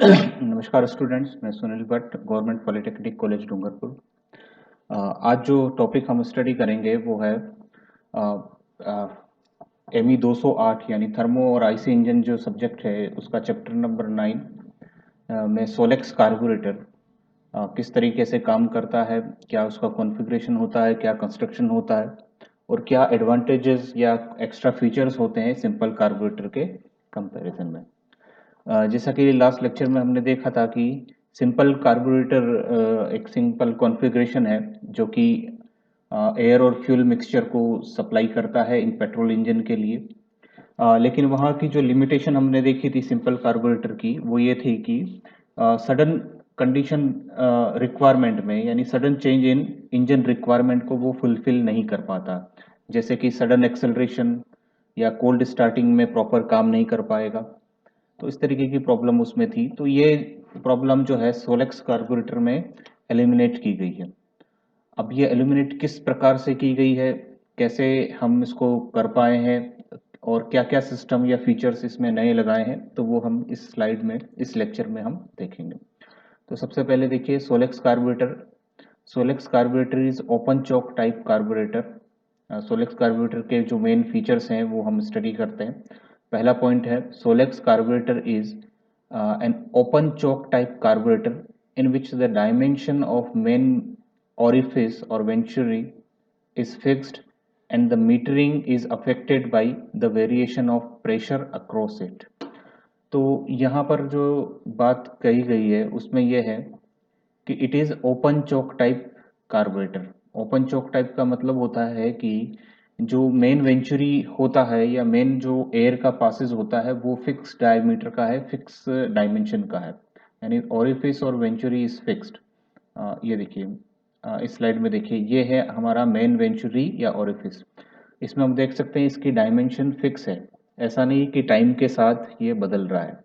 नमस्कार स्टूडेंट्स, मैं Sunil Bhatt, government polytechnic college Dungarpur. आज जो टॉपिक हम स्टडी करेंगे वो है एमई 208 यानी थर्मो और आईसी इंजन जो सब्जेक्ट है उसका चैप्टर नंबर 9 में सोलेक्स कार्बोरेटर किस तरीके से काम करता है, क्या उसका कॉन्फ़िगरेशन होता है, क्या कंस्ट्रक्शन होता है और क्या एडवांटेजेस या एक्स्ट्रा फीचर्स होते हैं सिंपल कार्बोरेटर के कंपैरिजन में। जैसा कि लास्ट लेक्चर में हमने देखा था कि सिंपल कार्बोरेटर एक सिंपल कॉन्फ़िगरेशन है जो कि एयर और फ्यूल मिक्सचर को सप्लाई करता है इन पेट्रोल इंजन के लिए। लेकिन वहाँ की जो लिमिटेशन हमने देखी थी सिंपल कार्बोरेटर की वो ये थी कि सडन कंडीशन रिक्वायरमेंट में यानी sudden change in engine requirement को वो फुलफिल नहीं कर पाता। जैसे कि सडन एक्सेलरेशन या कोल्ड स्टार्टिंग में प्रॉपर काम नहीं कर पाएगा। तो इस तरीके की प्रॉब्लम उसमें थी, तो ये प्रॉब्लम जो है सोलेक्स कार्बोरेटर में एलिमिनेट की गई है। अब ये एलिमिनेट किस प्रकार से की गई है, कैसे हम इसको कर पाए हैं और क्या क्या सिस्टम या फीचर्स इसमें नए लगाए हैं, तो वो हम इस स्लाइड में इस लेक्चर में हम देखेंगे। तो सबसे पहले देखिए Solex carburettor. Solex carburettor is open choke type carburettor. Solex carburettor के जो मेन फीचर्स हैं वो हम स्टडी करते हैं। पहला पॉइंट है Solex carburettor is an open choke type carburettor in which the dimension of main orifice or venturi is fixed and the metering is affected by the variation of pressure across it। तो यहाँ पर जो बात कही गई है उसमें यह है कि it is open choke type carburettor. Open choke type का मतलब होता है कि जो मेन वेंचुरी होता है या मेन जो एयर का पासेज होता है वो फिक्स डायमीटर का है, फिक्स डायमेंशन का है, यानी ओरिफिस और वेंचुरी इज फिक्स्ड। ये देखिए, इस स्लाइड में देखिए, ये है हमारा मेन वेंचुरी या ओरिफिस। इसमें हम देख सकते हैं इसकी डायमेंशन फिक्स है, ऐसा नहीं कि टाइम के साथ ये बदल रहा है।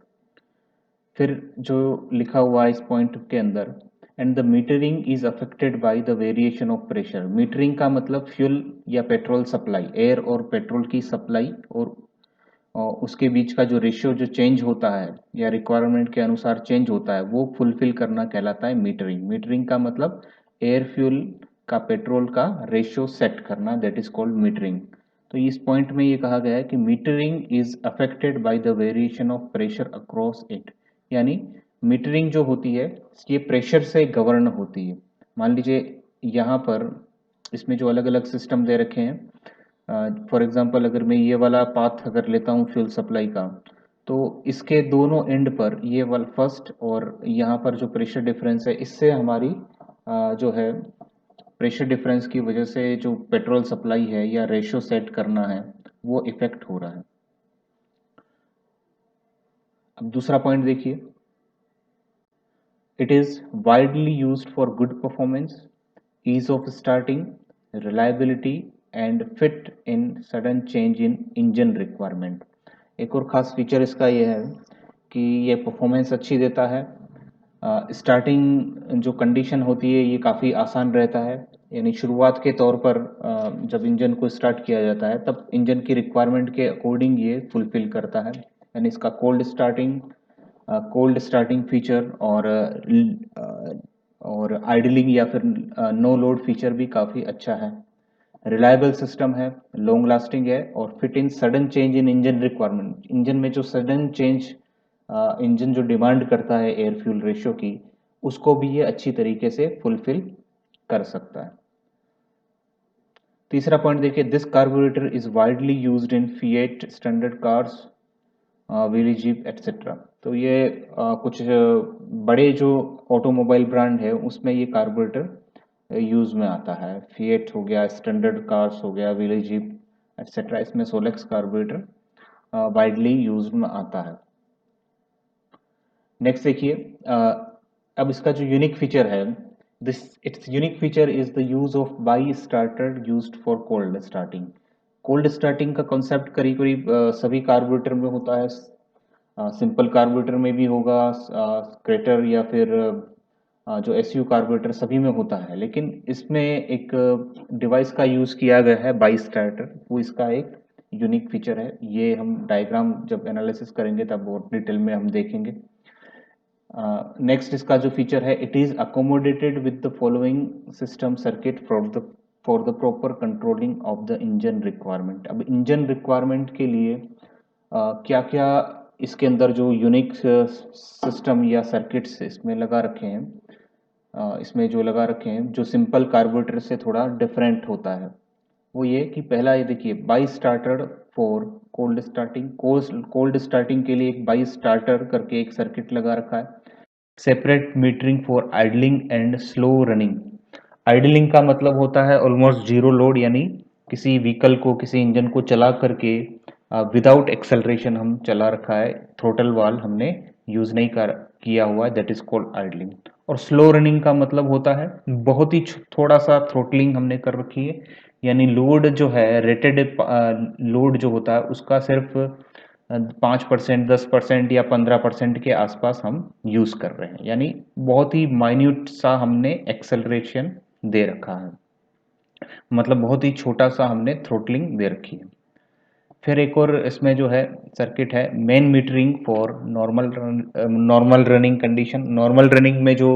फिर जो लिखा हुआ है इस पॉइंट के अंदर, and the metering is affected by the variation of pressure. Metering का मतलब फ्यूल या पेट्रोल सप्लाई, एयर और पेट्रोल की सप्लाई और उसके बीच का जो रेशियो जो चेंज होता है या रिक्वायरमेंट के अनुसार चेंज होता है वो फुलफिल करना कहलाता है मीटरिंग। मीटरिंग का मतलब एयर फ्यूल का पेट्रोल का रेशियो सेट करना, दैट इज कॉल्ड मीटरिंग। तो इस पॉइंट में ये कहा गया है कि metering is affected by the variation of pressure across it, यानी मीटरिंग जो होती है ये प्रेशर से गवर्न होती है। मान लीजिए यहाँ पर इसमें जो अलग अलग सिस्टम दे रखे हैं, फॉर एग्जांपल अगर मैं ये वाला पाथ अगर लेता हूँ फ्यूल सप्लाई का, तो इसके दोनों एंड पर ये वाला फर्स्ट और यहाँ पर जो प्रेशर डिफरेंस है इससे हमारी जो है प्रेशर डिफरेंस की वजह से जो पेट्रोल सप्लाई है या रेशियो सेट करना है वो इफेक्ट हो रहा है। अब दूसरा पॉइंट देखिए, it is widely used for good performance, ease of starting, reliability and fit in sudden change in engine requirement। एक और ख़ास फीचर इसका ये है कि ये परफॉर्मेंस अच्छी देता है। स्टार्टिंग जो कंडीशन होती है ये काफ़ी आसान रहता है, यानी शुरुआत के तौर पर जब इंजन को स्टार्ट किया जाता है तब इंजन की रिक्वायरमेंट के अकॉर्डिंग ये फुलफिल करता है। यानी इसका कोल्ड स्टार्टिंग फीचर और आइडलिंग या फिर नो लोड फीचर भी काफ़ी अच्छा है। रिलायबल सिस्टम है, लॉन्ग लास्टिंग है और fit in sudden change in engine requirement. Engine में जो सडन चेंज इंजन जो डिमांड करता है एयर फ्यूल रेशियो की, उसको भी ये अच्छी तरीके से फुलफिल कर सकता है। तीसरा पॉइंट देखिए, this carburettor is widely used in fiat standard cars, wheelie jeep etcetera. तो ये कुछ बड़े जो ऑटोमोबाइल ब्रांड है उसमें ये कार्बोरेटर यूज में आता है। फिएट हो गया, स्टैंडर्ड कार्स हो गया, व्हीली जीप एटसेट्रा, इसमें सोलेक्स कार्बोरेटर वाइडली यूज में आता है। नेक्स्ट देखिए, अब इसका जो यूनिक फीचर है, this it's unique feature is the use of by starter used for cold starting. Cold starting का कॉन्सेप्ट करीब करीब सभी कार्बोरेटर में होता है। सिंपल कार्बोरेटर में भी होगा, क्रेटर या फिर जो एसयू कार्बोरेटर सभी में होता है, लेकिन इसमें एक डिवाइस का यूज किया गया है बाई स्टार्टर, वो इसका एक यूनिक फीचर है। ये हम डायग्राम जब एनालिसिस करेंगे तब और डिटेल में हम देखेंगे। नेक्स्ट इसका जो फीचर है, it is accommodated with the following system circuit for the proper controlling of the engine requirement. अब इंजन रिक्वायरमेंट के लिए क्या क्या इसके अंदर जो यूनिक सिस्टम या सर्किट्स इसमें लगा रखे हैं, इसमें जो लगा रखे हैं जो सिंपल कार्बोरेटर से थोड़ा डिफरेंट होता है, वो ये कि पहला ये देखिए, by starter for cold starting. Cold starting के लिए एक बाई स्टार्टर करके एक सर्किट लगा रखा है। Separate metering for idling and slow running. Idling का मतलब होता है ऑलमोस्ट जीरो लोड, यानी किसी व्हीकल को, किसी इंजन को चला करके विदाउट एक्सेलरेशन हम चला रखा है, थ्रोटल वाल्व हमने यूज नहीं किया हुआ है, दैट इज कॉल्ड आइडलिंग। और स्लो रनिंग का मतलब होता है बहुत ही थोड़ा सा थ्रोटलिंग हमने कर रखी है, यानी लोड जो है रेटेड लोड जो होता है उसका सिर्फ 5%, 10% या 15% के आसपास हम यूज कर रहे हैं, यानी बहुत ही माइन्यूट सा हमने एक्सेलरेशन दे रखा है, मतलब बहुत ही छोटा सा हमने थ्रोटलिंग दे रखी है। फिर एक और इसमें जो है सर्किट है, main metering for normal running condition. Normal running में जो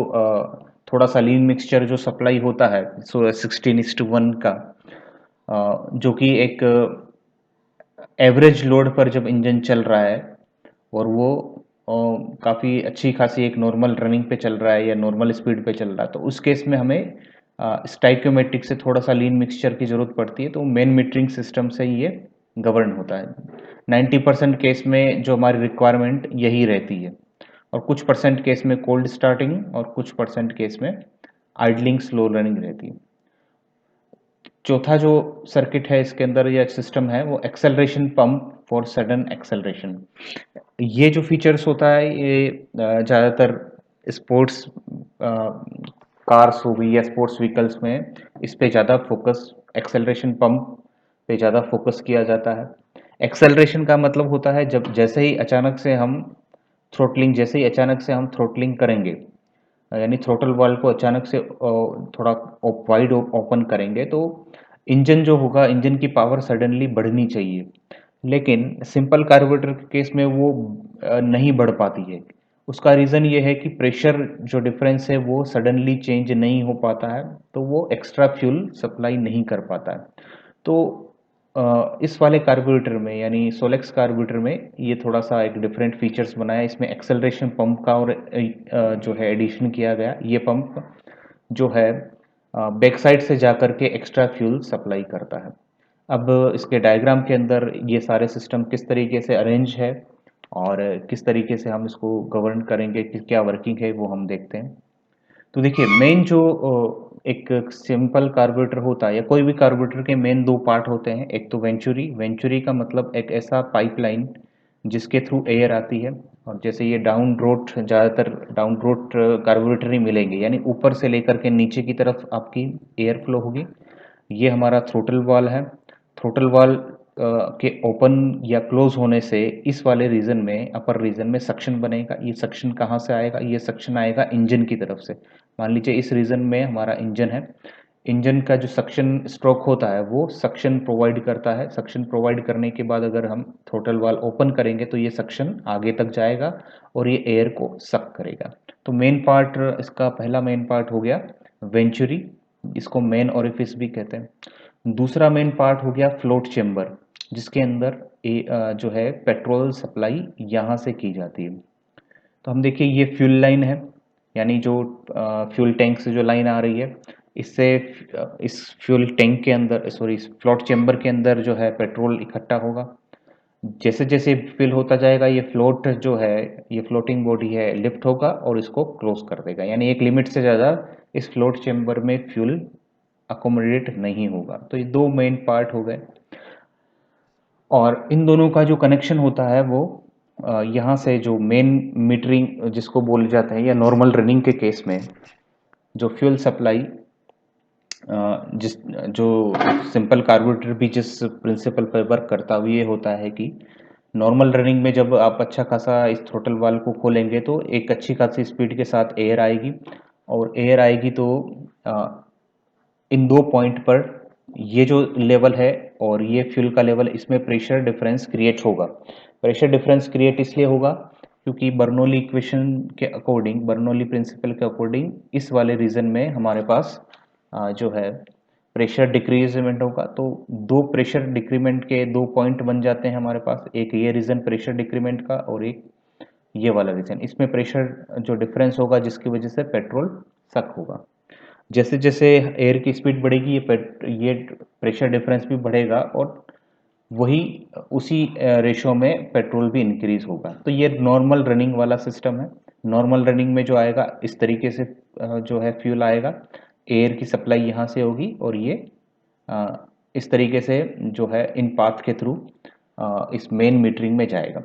थोड़ा सा लीन मिक्सचर जो सप्लाई होता है, सो 16:1 का, जो कि एक एवरेज लोड पर जब इंजन चल रहा है और वो काफ़ी अच्छी खासी एक नॉर्मल रनिंग पे चल रहा है या नॉर्मल स्पीड पे चल रहा है, तो उस केस में हमें स्टाइक्योमेट्रिक से थोड़ा सा लीन मिक्सचर की ज़रूरत पड़ती है, तो मेन मीटरिंग सिस्टम से ये गवर्न होता है। 90% केस में जो हमारी रिक्वायरमेंट यही रहती है, और कुछ परसेंट केस में कोल्ड स्टार्टिंग और कुछ परसेंट केस में आइडलिंग स्लो रनिंग रहती है। चौथा जो सर्किट है इसके अंदर या सिस्टम है, वो acceleration pump for sudden acceleration. ये जो फीचर्स होता है ये ज़्यादातर स्पोर्ट्स कार्स हो गई या स्पोर्ट्स व्हीकल्स में इस पे ज़्यादा फोकस, एक्सेलरेशन पंप पे ज़्यादा फोकस किया जाता है। एक्सेलरेशन का मतलब होता है जब जैसे ही अचानक से हम थ्रोटलिंग करेंगे, यानी थ्रोटल वाल्व को अचानक से थोड़ा वाइड ओपन करेंगे, तो इंजन जो होगा, इंजन की पावर सडनली बढ़नी चाहिए, लेकिन सिंपल कार्बोरेटर के केस में वो नहीं बढ़ पाती है। उसका रीज़न ये है कि प्रेशर जो डिफरेंस है वो सडनली चेंज नहीं हो पाता है, तो वो एक्स्ट्रा फ्यूल सप्लाई नहीं कर पाता है। तो इस वाले कार्बोरेटर में, यानी सोलेक्स कार्बोरेटर में, ये थोड़ा सा एक डिफरेंट फीचर्स बनाया, इसमें एक्सेलरेशन पंप का और जो है एडिशन किया गया। ये पंप जो है बैक साइड से जाकर के एक्स्ट्रा फ्यूल सप्लाई करता है। अब इसके डायग्राम के अंदर ये सारे सिस्टम किस तरीके से अरेंज है और किस तरीके से हम इसको गवर्न करेंगे, कि क्या वर्किंग है, वो हम देखते हैं। तो देखिए, मेन जो एक सिंपल कार्बोरेटर होता है या कोई भी कार्बोरेटर के मेन दो पार्ट होते हैं। एक तो वेंचुरी। वेंचुरी का मतलब एक ऐसा पाइपलाइन जिसके थ्रू एयर आती है, और जैसे ये डाउन रोड, ज़्यादातर डाउन रोड कार्बोरेटर ही मिलेंगे, यानी ऊपर से लेकर के नीचे की तरफ आपकी एयर फ्लो होगी। ये हमारा थ्रोटल वाल्व है। थ्रोटल वाल्व के ओपन या क्लोज होने से इस वाले रीजन में, अपर रीजन में सक्शन बनेगा। ये सक्शन कहाँ से आएगा? ये सक्शन आएगा इंजन की तरफ से। मान लीजिए इस रीजन में हमारा इंजन है, इंजन का जो सक्शन स्ट्रोक होता है वो सक्शन प्रोवाइड करता है। सक्शन प्रोवाइड करने के बाद अगर हम थ्रोटल वाल्व ओपन करेंगे तो ये सक्शन आगे तक जाएगा और ये एयर को सक करेगा। तो मेन पार्ट, इसका पहला मेन पार्ट हो गया वेंचुरी, इसको मेन ओरिफिस भी कहते हैं। दूसरा मेन पार्ट हो गया फ्लोट चेम्बर, जिसके अंदर जो है पेट्रोल सप्लाई यहाँ से की जाती है। तो हम देखिए ये फ्यूल लाइन है, यानी जो फ्यूल टैंक से जो लाइन आ रही है, इससे इस फ्यूल टैंक के अंदर, सॉरी, इस फ्लोट चेम्बर के अंदर जो है पेट्रोल इकट्ठा होगा। जैसे जैसे फिल होता जाएगा ये फ्लोट जो है, ये फ्लोटिंग बॉडी है, लिफ्ट होगा और इसको क्लोज कर देगा, यानी एक लिमिट से ज़्यादा इस फ्लोट चेम्बर में फ्यूल अकोमोडेट नहीं होगा। तो ये दो मेन पार्ट हो गए, और इन दोनों का जो कनेक्शन होता है वो यहाँ से जो मेन मीटरिंग जिसको बोले जाते हैं, या नॉर्मल रनिंग के केस में जो फ्यूल सप्लाई, जिस जो सिंपल कार्बोरेटर भी जिस प्रिंसिपल पर वर्क करता है, वो ये होता है कि नॉर्मल रनिंग में जब आप अच्छा खासा इस थ्रोटल वाल्व को खोलेंगे तो एक अच्छी खासी स्पीड के साथ एयर आएगी, और एयर आएगी तो इन दो पॉइंट पर ये जो लेवल है और ये फ्यूल का लेवल, इसमें प्रेशर डिफरेंस क्रिएट होगा। प्रेशर डिफरेंस क्रिएट इसलिए होगा क्योंकि बर्नौली इक्वेशन के अकॉर्डिंग, बर्नौली प्रिंसिपल के अकॉर्डिंग इस वाले रीजन में हमारे पास जो है प्रेशर डिक्रीजमेंट होगा। तो दो प्रेशर डिक्रीमेंट के दो पॉइंट बन जाते हैं हमारे पास, एक ये रीजन प्रेशर डिक्रीमेंट का और एक ये वाला रीजन। इसमें प्रेशर जो डिफरेंस होगा जिसकी वजह से पेट्रोल सक होगा। जैसे जैसे एयर की स्पीड बढ़ेगी ये प्रेशर डिफरेंस भी बढ़ेगा और वही उसी रेशो में पेट्रोल भी इंक्रीज होगा। तो ये नॉर्मल रनिंग वाला सिस्टम है। नॉर्मल रनिंग में जो आएगा इस तरीके से जो है फ्यूल आएगा, एयर की सप्लाई यहाँ से होगी और ये इस तरीके से जो है इन पाथ के थ्रू इस मेन मीटरिंग में जाएगा।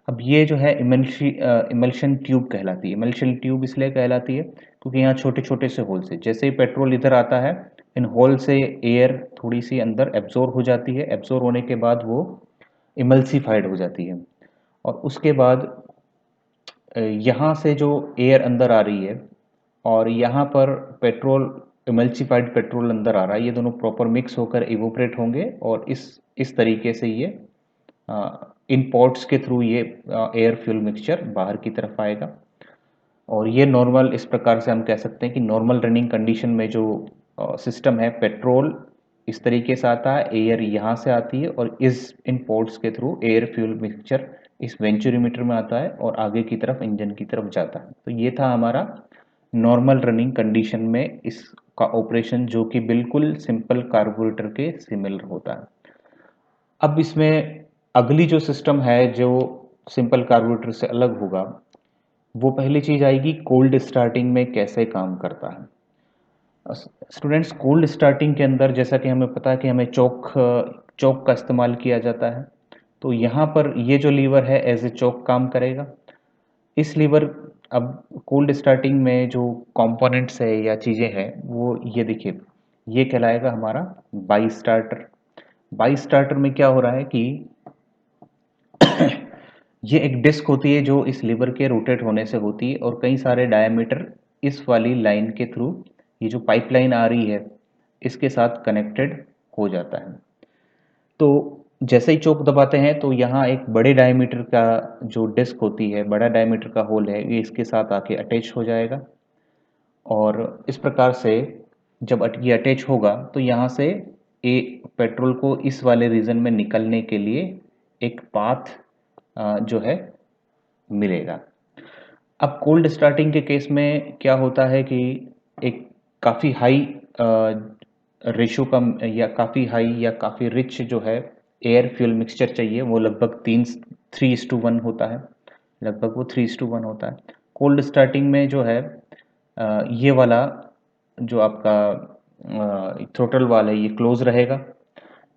अब ये जो है इमल्शन ट्यूब कहलाती है। इमल्शन ट्यूब इसलिए कहलाती है क्योंकि यहाँ छोटे छोटे से होल से जैसे ही पेट्रोल इधर आता है, इन होल से एयर थोड़ी सी अंदर एब्जॉर्ब हो जाती है। एब्जॉर्ब होने के बाद वो इमल्सिफाइड हो जाती है और उसके बाद यहाँ से जो एयर अंदर आ रही है और यहाँ पर पेट्रोल, इमल्सिफाइड पेट्रोल अंदर आ रहा है, ये दोनों प्रॉपर मिक्स होकर इवोपरेट होंगे और इस तरीके से ये इन पोर्ट्स के थ्रू ये एयर फ्यूल मिक्सचर बाहर की तरफ आएगा। और ये नॉर्मल, इस प्रकार से हम कह सकते हैं कि नॉर्मल रनिंग कंडीशन में जो सिस्टम है, पेट्रोल इस तरीके से आता है, एयर यहाँ से आती है और इन पोर्ट्स के थ्रू एयर फ्यूल मिक्सचर इस वेंचुरीमीटर में आता है और आगे की तरफ इंजन की तरफ जाता है। तो ये था हमारा नॉर्मल रनिंग कंडीशन में इसका ऑपरेशन, जो कि बिल्कुल सिंपल कार्बोरेटर के सिमिलर होता है। अब इसमें अगली जो सिस्टम है जो सिंपल कार्बोरेटर से अलग होगा, वो पहली चीज आएगी कोल्ड स्टार्टिंग में कैसे काम करता है। स्टूडेंट्स, कोल्ड स्टार्टिंग के अंदर जैसा कि हमें पता है कि हमें चौक का इस्तेमाल किया जाता है। तो यहाँ पर ये जो लीवर है एज ए चौक काम करेगा। इस लीवर, अब कोल्ड स्टार्टिंग में जो कंपोनेंट्स है या चीज़ें हैं वो ये देखिए, ये कहलाएगा हमारा बाई स्टार्टर। बाई स्टार्टर में क्या हो रहा है कि ये एक डिस्क होती है जो इस लीवर के रोटेट होने से होती है और कई सारे डायमीटर इस वाली लाइन के थ्रू, ये जो पाइपलाइन आ रही है इसके साथ कनेक्टेड हो जाता है। तो जैसे ही चोक दबाते हैं तो यहाँ एक बड़े डायमीटर का जो डिस्क होती है, बड़ा डायमीटर का होल है, ये इसके साथ आके अटैच हो जाएगा और इस प्रकार से जब ये अटैच होगा तो यहाँ से पेट्रोल को इस वाले रीजन में निकलने के लिए एक पाथ जो है मिलेगा। अब कोल्ड स्टार्टिंग के केस में क्या होता है कि एक काफ़ी हाई रेशो का या काफ़ी हाई या काफ़ी रिच जो है एयर फ्यूल मिक्सचर चाहिए, वो लगभग 3:1 होता है, लगभग वो 3:1 होता है। कोल्ड स्टार्टिंग में जो है ये वाला जो आपका थ्रोटल वाल है ये क्लोज रहेगा।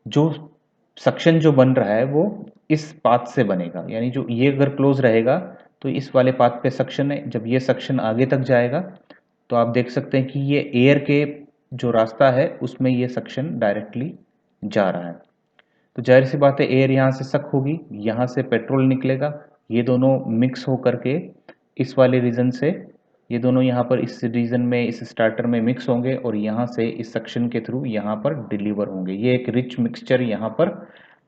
जो सक्शन जो बन रहा है वो इस पाथ से बनेगा, यानी जो ये अगर क्लोज रहेगा तो इस वाले पाथ पे सक्शन है। जब ये सक्शन आगे तक जाएगा तो आप देख सकते हैं कि ये एयर के जो रास्ता है उसमें ये सक्शन डायरेक्टली जा रहा है। तो जाहिर सी बात है एयर यहाँ से सक होगी, यहाँ से पेट्रोल निकलेगा, ये दोनों मिक्स होकर के इस वाले रीजन से, ये दोनों यहाँ पर इस रीजन में, इस स्टार्टर में मिक्स होंगे और यहाँ से इस सक्शन के थ्रू यहाँ पर डिलीवर होंगे। ये एक रिच मिक्सचर यहाँ पर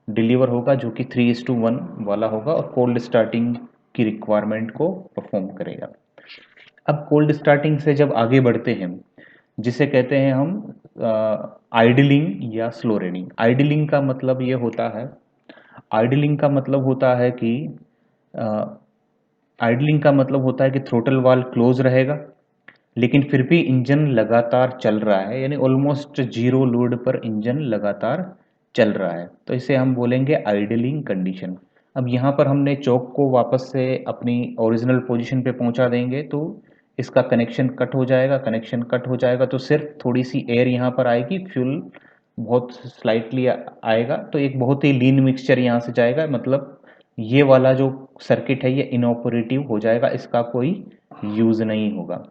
डिलीवर होगा जो कि 3:1 वाला होगा और कोल्ड स्टार्टिंग की रिक्वायरमेंट को परफॉर्म करेगा। अब कोल्ड स्टार्टिंग से जब आगे बढ़ते हैं, जिसे कहते हैं हम आइडलिंग या स्लो रनिंग। आइडलिंग का मतलब ये होता है, आइडलिंग का मतलब होता है कि आइडलिंग का मतलब होता है कि थ्रोटल वाल्व क्लोज रहेगा लेकिन फिर भी इंजन लगातार चल रहा है, यानी ऑलमोस्ट जीरो लोड पर इंजन लगातार चल रहा है, तो इसे हम बोलेंगे आइडलिंग कंडीशन। अब यहाँ पर हमने चौक को वापस से अपनी ओरिजिनल पोजीशन पे पहुंचा देंगे तो इसका कनेक्शन कट हो जाएगा। कनेक्शन कट हो जाएगा तो सिर्फ थोड़ी सी एयर यहाँ पर आएगी, फ्यूल बहुत स्लाइटली आएगा, तो एक बहुत ही लीन मिक्सचर यहाँ से जाएगा। मतलब ये वाला जो सर्किट है ये इनऑपरेटिव हो जाएगा, इसका कोई यूज नहीं होगा।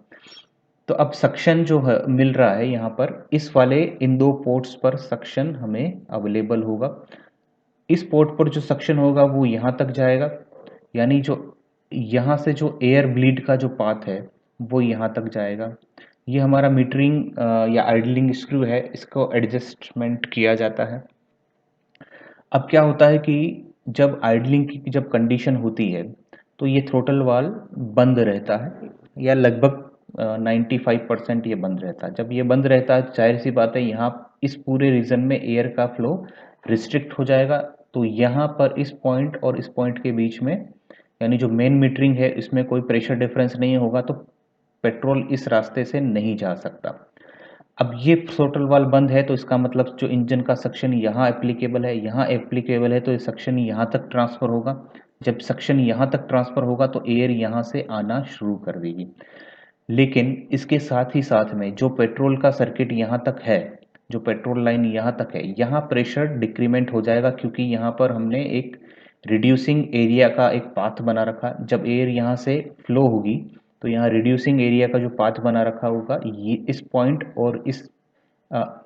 तो अब सक्शन जो है मिल रहा है यहाँ पर, इस वाले इन दो पोर्ट्स पर सक्शन हमें अवेलेबल होगा। इस पोर्ट पर जो सक्शन होगा वो यहाँ तक जाएगा, यानी जो यहाँ से जो एयर ब्लीड का जो पाथ है वो यहाँ तक जाएगा। ये हमारा मीटरिंग या आइडलिंग स्क्रू है, इसको एडजस्टमेंट किया जाता है। अब क्या होता है कि जब आइडलिंग की जब कंडीशन होती है तो ये थ्रोटल वाल्व बंद रहता है, या लगभग 95% ये बंद रहता है। जब ये बंद रहता है, जाहिर सी बात है यहाँ इस पूरे रीजन में एयर का फ्लो रिस्ट्रिक्ट हो जाएगा। तो यहाँ पर इस पॉइंट और इस पॉइंट के बीच में, यानी जो मेन मीटरिंग है, इसमें कोई प्रेशर डिफरेंस नहीं होगा, तो पेट्रोल इस रास्ते से नहीं जा सकता। अब ये थ्रोटल वाल्व बंद है, तो इसका मतलब जो इंजन का सक्शन यहाँ एप्लीकेबल है, यहाँ एप्लीकेबल है, तो ये सक्शन यहाँ तक ट्रांसफर होगा। जब सक्शन यहाँ तक ट्रांसफर होगा तो एयर यहाँ से आना शुरू कर देगी। लेकिन इसके साथ ही साथ में जो पेट्रोल का सर्किट यहाँ तक है, जो पेट्रोल लाइन यहाँ तक है, यहाँ प्रेशर डिक्रीमेंट हो जाएगा, क्योंकि यहाँ पर हमने एक रिड्यूसिंग एरिया का एक पाथ बना रखा। जब एयर यहाँ से फ्लो होगी तो यहाँ रिड्यूसिंग एरिया का जो पाथ बना रखा होगा, ये इस पॉइंट और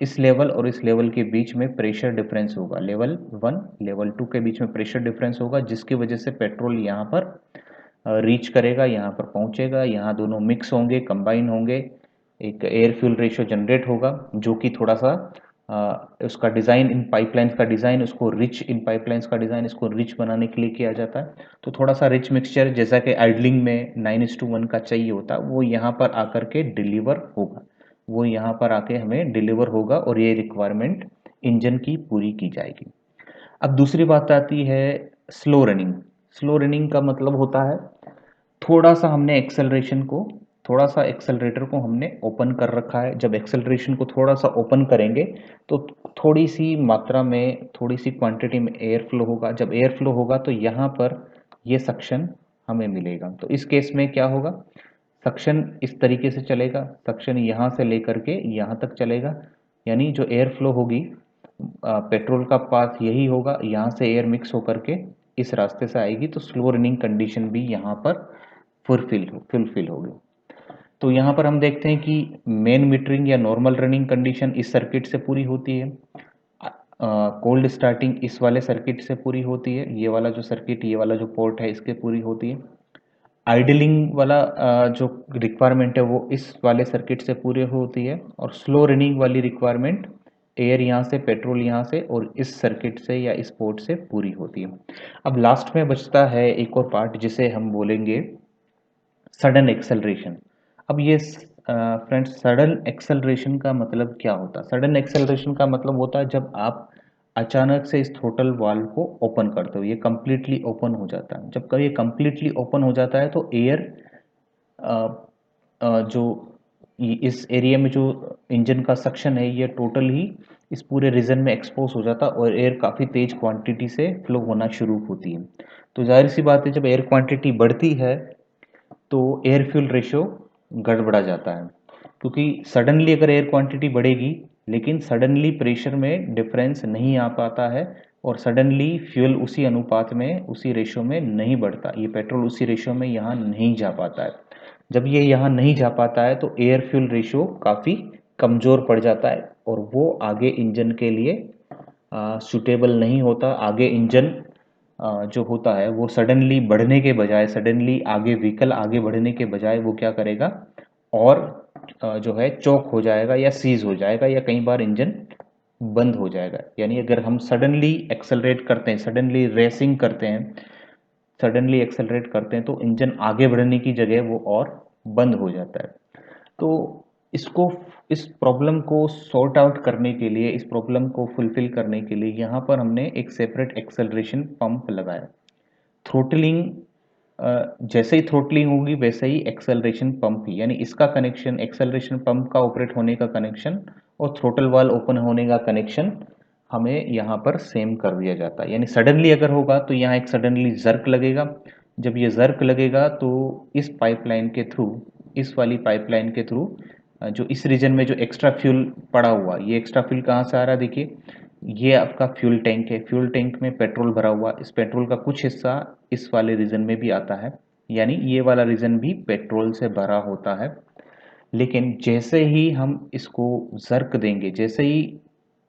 इस लेवल और इस लेवल के बीच में प्रेशर डिफरेंस होगा। लेवल 1 लेवल 2 के बीच में प्रेशर डिफरेंस होगा, जिसकी वजह से पेट्रोल यहाँ पर रीच करेगा, यहाँ पर पहुँचेगा, यहाँ दोनों मिक्स होंगे, कंबाइन होंगे, एक एयर फ्यूल रेशियो जनरेट होगा, जो कि थोड़ा सा उसका डिज़ाइन, इन पाइपलाइंस का डिज़ाइन, उसको रिच, इन पाइपलाइंस का डिज़ाइन इसको रिच बनाने के लिए किया जाता है। तो थोड़ा सा रिच मिक्सचर, जैसा कि आइडलिंग में 9:1 का चाहिए होता है, वो यहाँ पर आकर के डिलीवर होगा, वो यहाँ पर आके हमें डिलीवर होगा, और ये रिक्वायरमेंट इंजन की पूरी की जाएगी। अब दूसरी बात आती है स्लो रनिंग। स्लो रनिंग का मतलब होता है थोड़ा सा हमने एक्सेलरेशन को, थोड़ा सा एक्सेलरेटर को हमने ओपन कर रखा है। जब एक्सेलरेशन को थोड़ा सा ओपन करेंगे तो थोड़ी सी मात्रा में, थोड़ी सी क्वांटिटी में एयर फ्लो होगा। जब एयर फ्लो होगा तो यहाँ पर ये सक्शन हमें मिलेगा। तो इस केस में क्या होगा, सक्शन इस तरीके से चलेगा, सक्शन यहाँ से लेकर के यहाँ तक चलेगा, यानी जो एयर फ्लो होगी, पेट्रोल का पाथ यही होगा, यहाँ से एयर मिक्स होकर के इस रास्ते से आएगी, तो स्लो रनिंग कंडीशन भी यहाँ पर फुलफिल होगी। तो यहाँ पर हम देखते हैं कि मेन मीटरिंग या नॉर्मल रनिंग कंडीशन इस सर्किट से पूरी होती है, कोल्ड स्टार्टिंग इस वाले सर्किट से पूरी होती है, ये वाला जो सर्किट, ये वाला जो पोर्ट है, इसके पूरी होती है। आइडलिंग वाला जो रिक्वायरमेंट है वो इस वाले सर्किट से पूरी होती है, और स्लो रनिंग वाली रिक्वायरमेंट एयर यहाँ से, पेट्रोल यहाँ से, और इस सर्किट से या इस पोर्ट से पूरी होती है। अब लास्ट में बचता है एक और पार्ट, जिसे हम बोलेंगे सडन एक्सेलरेशन। अब ये फ्रेंड्स, सडन एक्सेलरेशन का मतलब क्या होता है? सडन एक्सेलरेशन का मतलब होता है जब आप अचानक से इस थ्रोटल वाल्व को ओपन करते हो, ये कंप्लीटली ओपन हो जाता है। जब कभी ये कंप्लीटली ओपन हो जाता है तो एयर जो इस एरिया में जो इंजन का सक्शन है, ये टोटल ही इस पूरे रीजन में एक्सपोज हो जाता है, और एयर काफ़ी तेज क्वांटिटी से फ्लो होना शुरू होती है। तो जाहिर सी बात है, जब एयर क्वांटिटी बढ़ती है तो एयर फ्यूल रेशियो गड़बड़ा जाता है, क्योंकि सडनली अगर एयर क्वांटिटी बढ़ेगी, लेकिन सडनली प्रेशर में डिफरेंस नहीं आ पाता है, और सडनली फ्यूल उसी अनुपात में, उसी रेशियो में नहीं बढ़ता, ये पेट्रोल उसी रेशियो में यहाँ नहीं जा पाता है। जब ये यहाँ नहीं जा पाता है तो एयर फ्यूल रेशियो काफ़ी कमज़ोर पड़ जाता है, और वो आगे इंजन के लिए सूटेबल नहीं होता। आगे इंजन जो होता है वो सडनली बढ़ने के बजाय, सडनली आगे व्हीकल आगे बढ़ने के बजाय वो क्या करेगा, और जो है चौक हो जाएगा, या सीज हो जाएगा, या कई बार इंजन बंद हो जाएगा। यानी अगर हम सडनली एक्सेलरेट करते हैं, सडनली रेसिंग करते हैं, सडनली एक्सेलरेट करते हैं, तो इंजन आगे बढ़ने की जगह वो और बंद हो जाता है। तो इसको, इस प्रॉब्लम को सॉर्ट आउट करने के लिए, इस प्रॉब्लम को फुलफिल करने के लिए यहाँ पर हमने एक सेपरेट एक्सेलरेशन पंप लगाया। थ्रोटलिंग, जैसे ही थ्रोटलिंग होगी वैसे ही एक्सेलरेशन पंप ही, यानी इसका कनेक्शन, एक्सेलरेशन पंप का ऑपरेट होने का कनेक्शन और थ्रोटल वाल्व ओपन होने का कनेक्शन हमें यहाँ पर सेम कर दिया जाता है। यानी सडनली अगर होगा तो यहाँ एक सडनली जर्क लगेगा। जब ये जर्क लगेगा तो इस पाइपलाइन के थ्रू, इस वाली पाइपलाइन के थ्रू जो इस रीजन में जो एक्स्ट्रा फ्यूल पड़ा हुआ, ये एक्स्ट्रा फ्यूल कहाँ से आ रहा है? देखिए, ये आपका फ्यूल टैंक है, फ्यूल टैंक में पेट्रोल भरा हुआ, इस पेट्रोल का कुछ हिस्सा इस वाले रीजन में भी आता है, यानी ये वाला रीजन भी पेट्रोल से भरा होता है। लेकिन जैसे ही हम इसको जर्क देंगे, जैसे ही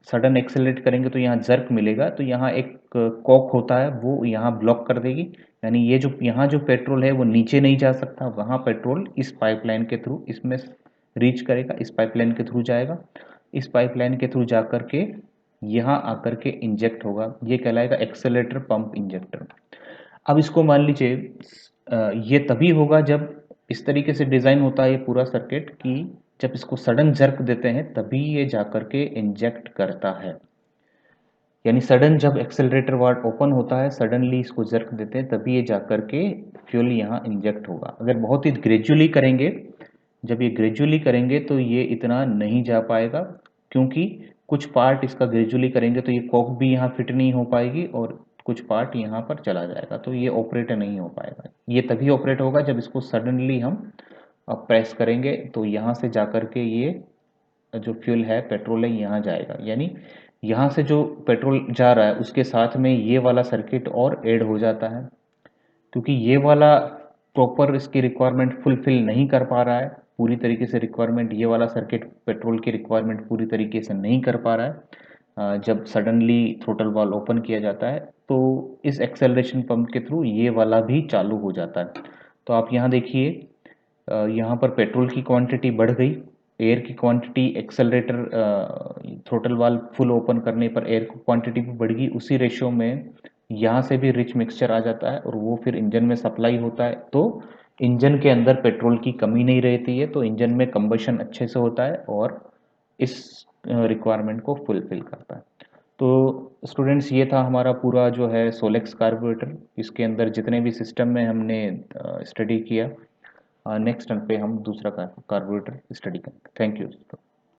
सडन एक्सेलरेट करेंगे तो यहाँ जर्क मिलेगा, तो यहाँ एक कॉक होता है, वो यहाँ ब्लॉक कर देगी। यानी ये जो यहाँ जो पेट्रोल है वो नीचे नहीं जा सकता, वहाँ पेट्रोल इस पाइपलाइन के थ्रू इसमें रीच करेगा, इस पाइपलाइन के थ्रू जाएगा, इस पाइपलाइन के थ्रू जा कर के यहाँ आकर के इंजेक्ट होगा। ये कहलाएगा एक्सेलरेटर पंप इंजेक्टर। अब इसको मान लीजिए ये तभी होगा जब इस तरीके से डिज़ाइन होता है ये पूरा सर्किट कि जब इसको सडन जर्क देते हैं तभी ये जाकर के इंजेक्ट करता है। यानी सडन जब एक्सेलरेटर वाल्व ओपन होता है, सडनली इसको जर्क देते हैं तभी ये जाकर के फ्यूल यहाँ इंजेक्ट होगा। अगर बहुत ही ग्रेजुअली करेंगे, जब ये ग्रेजुअली करेंगे तो ये इतना नहीं जा पाएगा, क्योंकि कुछ पार्ट इसका ग्रेजुअली करेंगे तो ये कॉक भी यहाँ फिट नहीं हो पाएगी और कुछ पार्ट यहाँ पर चला जाएगा, तो ये ऑपरेट नहीं हो पाएगा। ये तभी ऑपरेट होगा जब इसको सडनली हम प्रेस करेंगे तो यहाँ से जाकर के ये जो फ्यूल है, पेट्रोल है, यहाँ जाएगा। यानी यहाँ से जो पेट्रोल जा रहा है उसके साथ में ये वाला सर्किट और ऐड हो जाता है, क्योंकि ये वाला प्रॉपर इसकी रिक्वायरमेंट फुलफिल नहीं कर पा रहा है पूरी तरीके से। रिक्वायरमेंट ये वाला सर्किट पेट्रोल की रिक्वायरमेंट पूरी तरीके से नहीं कर पा रहा है। जब सडनली थ्रोटल वाल्व ओपन किया जाता है तो इस एक्सेलरेशन पंप के थ्रू ये वाला भी चालू हो जाता है। तो आप यहाँ देखिए, यहाँ पर पेट्रोल की क्वांटिटी बढ़ गई, एयर की quantity accelerator throttle valve full open करने पर एयर की क्वांटिटी भी बढ़ गई। उसी रेशियो में यहाँ से भी रिच मिक्सचर आ जाता है और वो फिर इंजन में सप्लाई होता है, तो इंजन के अंदर पेट्रोल की कमी नहीं रहती है, तो इंजन में कंबशन अच्छे से होता है और इस रिक्वायरमेंट को फुलफिल करता है। तो स्टूडेंट्स, ये था हमारा पूरा जो है सोलेक्स कार्बोरेटर। इसके अंदर जितने भी सिस्टम में हमने स्टडी किया, नेक्स्ट टर्न पे हम दूसरा कार्बोरेटर स्टडी करेंगे। Thank you.